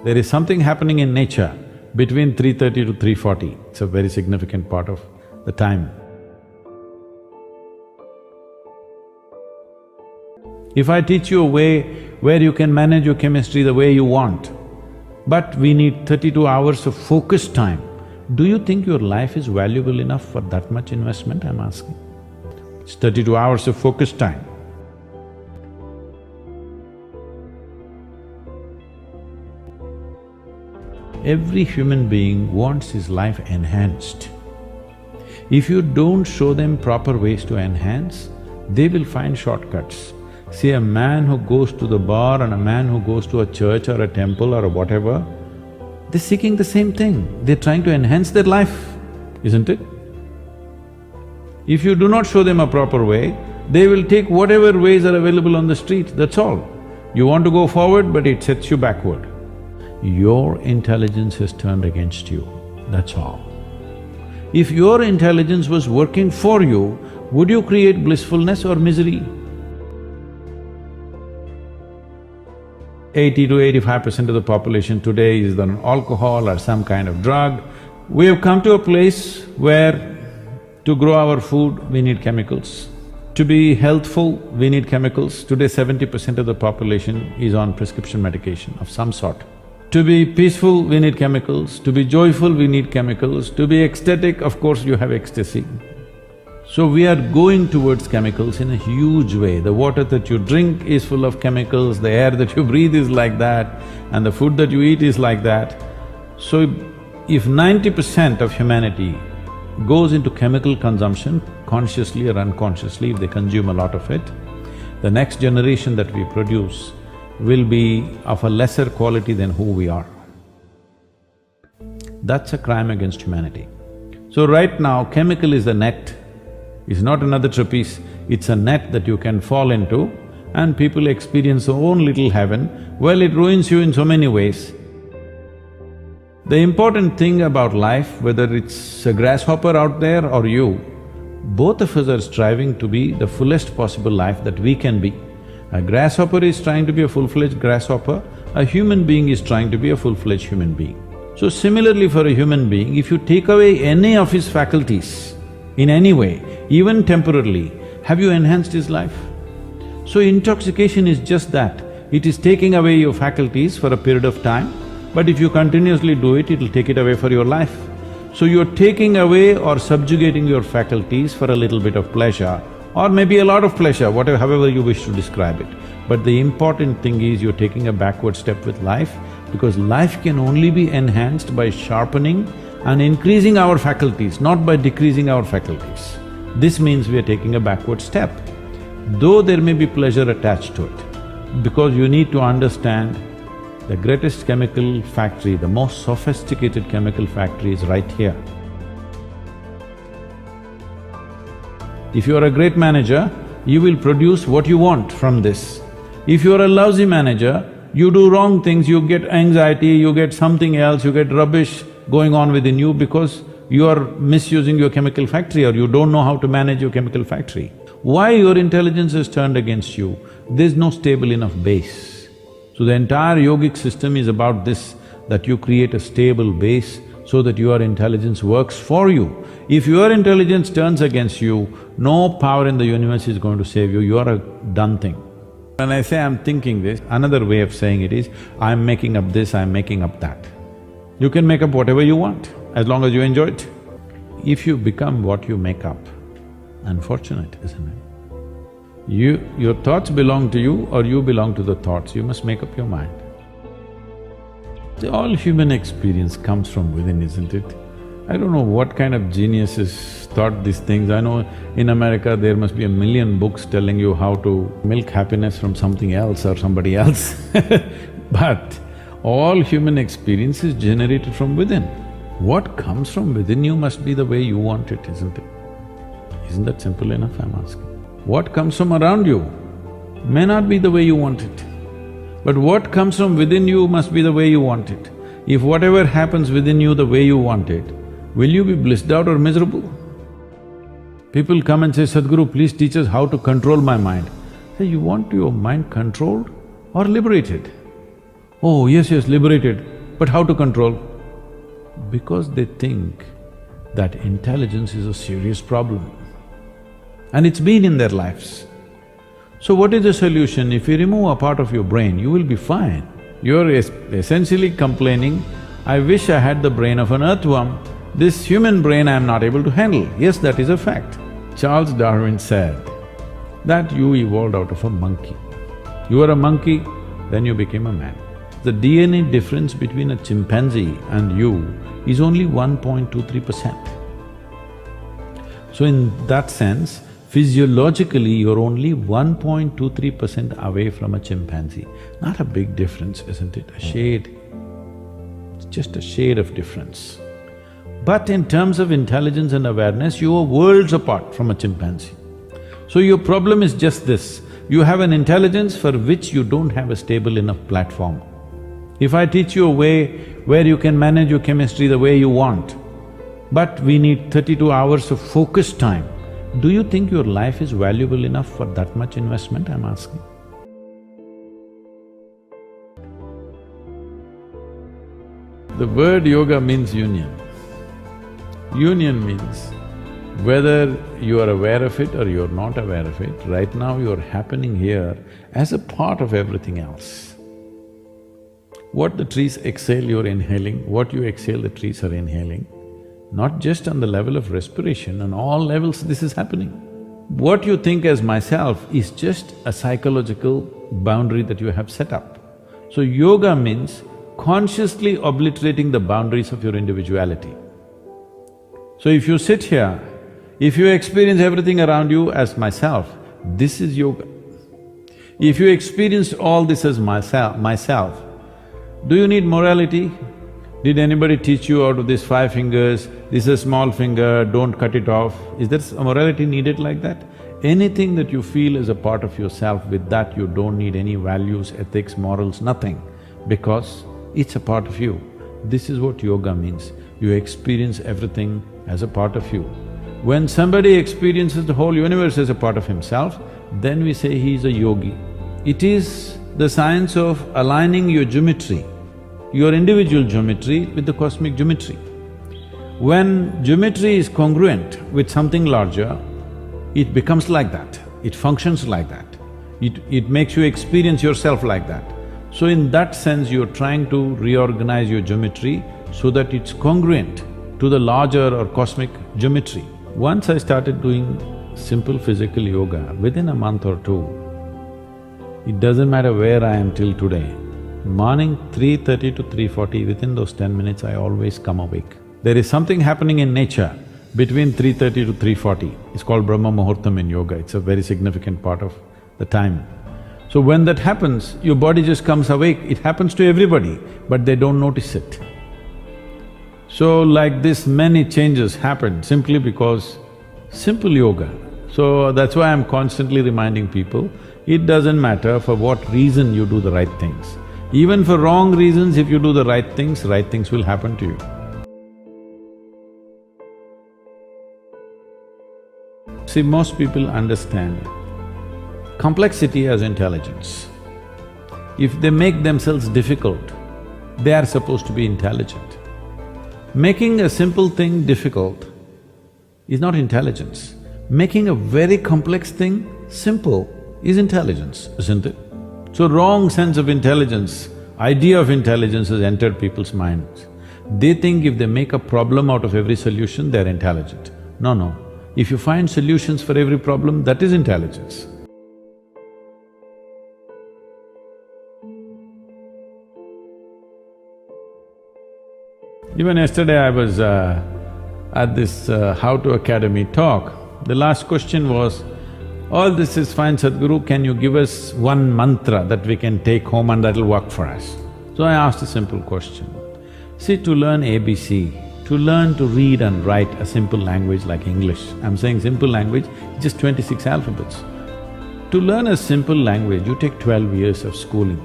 There is something happening in nature between 3:30 to 3:40. It's a very significant part of the time. If I teach you a way where you can manage your chemistry the way you want, but we need 32 hours of focused time, do you think your life is valuable enough for that much investment, I'm asking? It's 32 hours of focused time. Every human being wants his life enhanced. If you don't show them proper ways to enhance, they will find shortcuts. See, a man who goes to the bar and a man who goes to a church or a temple or whatever, they're seeking the same thing, they're trying to enhance their life, isn't it? If you do not show them a proper way, they will take whatever ways are available on the street, that's all. You want to go forward, but it sets you backward. Your intelligence has turned against you, that's all. If your intelligence was working for you, would you create blissfulness or misery? 80 to 85% of the population today is on alcohol or some kind of drug. We have come to a place where to grow our food, we need chemicals. To be healthful, we need chemicals. Today 70% of the population is on prescription medication of some sort. To be peaceful, we need chemicals. To be joyful, we need chemicals. To be ecstatic, of course you have ecstasy. So we are going towards chemicals in a huge way. The water that you drink is full of chemicals, the air that you breathe is like that, and the food that you eat is like that. So if 90% of humanity goes into chemical consumption, consciously or unconsciously, if they consume a lot of it, the next generation that we produce will be of a lesser quality than who we are. That's a crime against humanity. So right now, chemical is the net. It's not another trapeze, it's a net that you can fall into and people experience their own little heaven. Well, it ruins you in so many ways. The important thing about life, whether it's a grasshopper out there or you, both of us are striving to be the fullest possible life that we can be. A grasshopper is trying to be a full-fledged grasshopper, a human being is trying to be a full-fledged human being. So similarly for a human being, if you take away any of his faculties in any way, even temporarily, have you enhanced his life? So intoxication is just that, it is taking away your faculties for a period of time, but if you continuously do it, it'll take it away for your life. So you're taking away or subjugating your faculties for a little bit of pleasure, or maybe a lot of pleasure, whatever… however you wish to describe it. But the important thing is you're taking a backward step with life, because life can only be enhanced by sharpening and increasing our faculties, not by decreasing our faculties. This means we are taking a backward step, though there may be pleasure attached to it, because you need to understand the greatest chemical factory, the most sophisticated chemical factory is right here. If you are a great manager, you will produce what you want from this. If you are a lousy manager, you do wrong things, you get anxiety, you get something else, you get rubbish going on within you because you are misusing your chemical factory or you don't know how to manage your chemical factory. Why your intelligence is turned against you? There's no stable enough base. So the entire yogic system is about this, that you create a stable base so that your intelligence works for you. If your intelligence turns against you, no power in the universe is going to save you, you are a done thing. When I say I'm thinking this, another way of saying it is, I'm making up this, I'm making up that. You can make up whatever you want, as long as you enjoy it. If you become what you make up, unfortunate, isn't it? Your thoughts belong to you or you belong to the thoughts, you must make up your mind. All human experience comes from within, isn't it? I don't know what kind of geniuses thought these things. I know in America there must be 1,000,000 books telling you how to milk happiness from something else or somebody else but all human experience is generated from within. What comes from within you must be the way you want it, isn't it? Isn't that simple enough, I'm asking? What comes from around you may not be the way you want it, but what comes from within you must be the way you want it. If whatever happens within you the way you want it, will you be blissed out or miserable? People come and say, Sadhguru, please teach us how to control my mind. Say, you want your mind controlled or liberated? Oh, yes, liberated. But how to control? Because they think that intelligence is a serious problem. And it's been in their lives. So what is the solution? If you remove a part of your brain, you will be fine. You're essentially complaining, I wish I had the brain of an earthworm. This human brain I am not able to handle. Yes, that is a fact. Charles Darwin said that you evolved out of a monkey. You were a monkey, then you became a man. The DNA difference between a chimpanzee and you is only 1.23%. So in that sense, physiologically you're only 1.23% away from a chimpanzee. Not a big difference, isn't it? A shade. It's just a shade of difference. But in terms of intelligence and awareness, you are worlds apart from a chimpanzee. So your problem is just this, you have an intelligence for which you don't have a stable enough platform. If I teach you a way where you can manage your chemistry the way you want, but we need 32 hours of focused time, do you think your life is valuable enough for that much investment, I'm asking? The word yoga means union. Union means whether you are aware of it or you're not aware of it, right now you're happening here as a part of everything else. What the trees exhale, you're inhaling, what you exhale, the trees are inhaling. Not just on the level of respiration, on all levels this is happening. What you think as myself is just a psychological boundary that you have set up. So yoga means consciously obliterating the boundaries of your individuality. So if you sit here, if you experience everything around you as myself, this is yoga. If you experience all this as myself, do you need morality? Did anybody teach you out of these 5 fingers, this is a small finger, don't cut it off? Is there a morality needed like that? Anything that you feel is a part of yourself, with that you don't need any values, ethics, morals, nothing, because it's a part of you. This is what yoga means. You experience everything as a part of you. When somebody experiences the whole universe as a part of himself, then we say he is a yogi. It is the science of aligning your geometry, your individual geometry with the cosmic geometry. When geometry is congruent with something larger, it becomes like that, it functions like that, it makes you experience yourself like that. So in that sense, you're trying to reorganize your geometry so that it's congruent to the larger or cosmic geometry. Once I started doing simple physical yoga, within a month or two, it doesn't matter where I am till today, morning 3:30 to 3:40, within those 10 minutes I always come awake. There is something happening in nature between 3:30 to 3:40, it's called Brahma Muhurtam in yoga, it's a very significant part of the time. So when that happens, your body just comes awake, it happens to everybody, but they don't notice it. So like this, many changes happen simply because simple yoga. So that's why I'm constantly reminding people, it doesn't matter for what reason you do the right things. Even for wrong reasons, if you do the right things will happen to you. See, most people understand complexity as intelligence. If they make themselves difficult, they are supposed to be intelligent. Making a simple thing difficult is not intelligence. Making a very complex thing simple is intelligence, isn't it? So wrong sense of intelligence, idea of intelligence has entered people's minds. They think if they make a problem out of every solution, they're intelligent. No, no. If you find solutions for every problem, that is intelligence. Even yesterday I was at this How to Academy talk. The last question was, all this is fine, Sadhguru, can you give us one mantra that we can take home and that'll work for us? So I asked a simple question. See, to learn ABC, to learn to read and write a simple language like English, I'm saying simple language, just 26 alphabets. To learn a simple language, you take 12 years of schooling.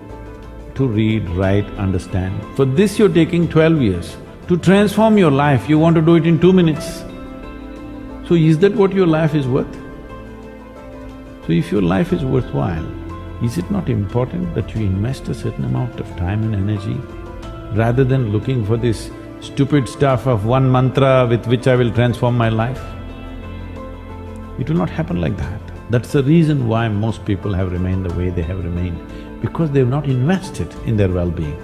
To read, write, understand. For this you're taking 12 years. To transform your life, you want to do it in 2 minutes. So is that what your life is worth? So if your life is worthwhile, is it not important that you invest a certain amount of time and energy rather than looking for this stupid stuff of one mantra with which I will transform my life? It will not happen like that. That's the reason why most people have remained the way they have remained, because they've not invested in their well-being.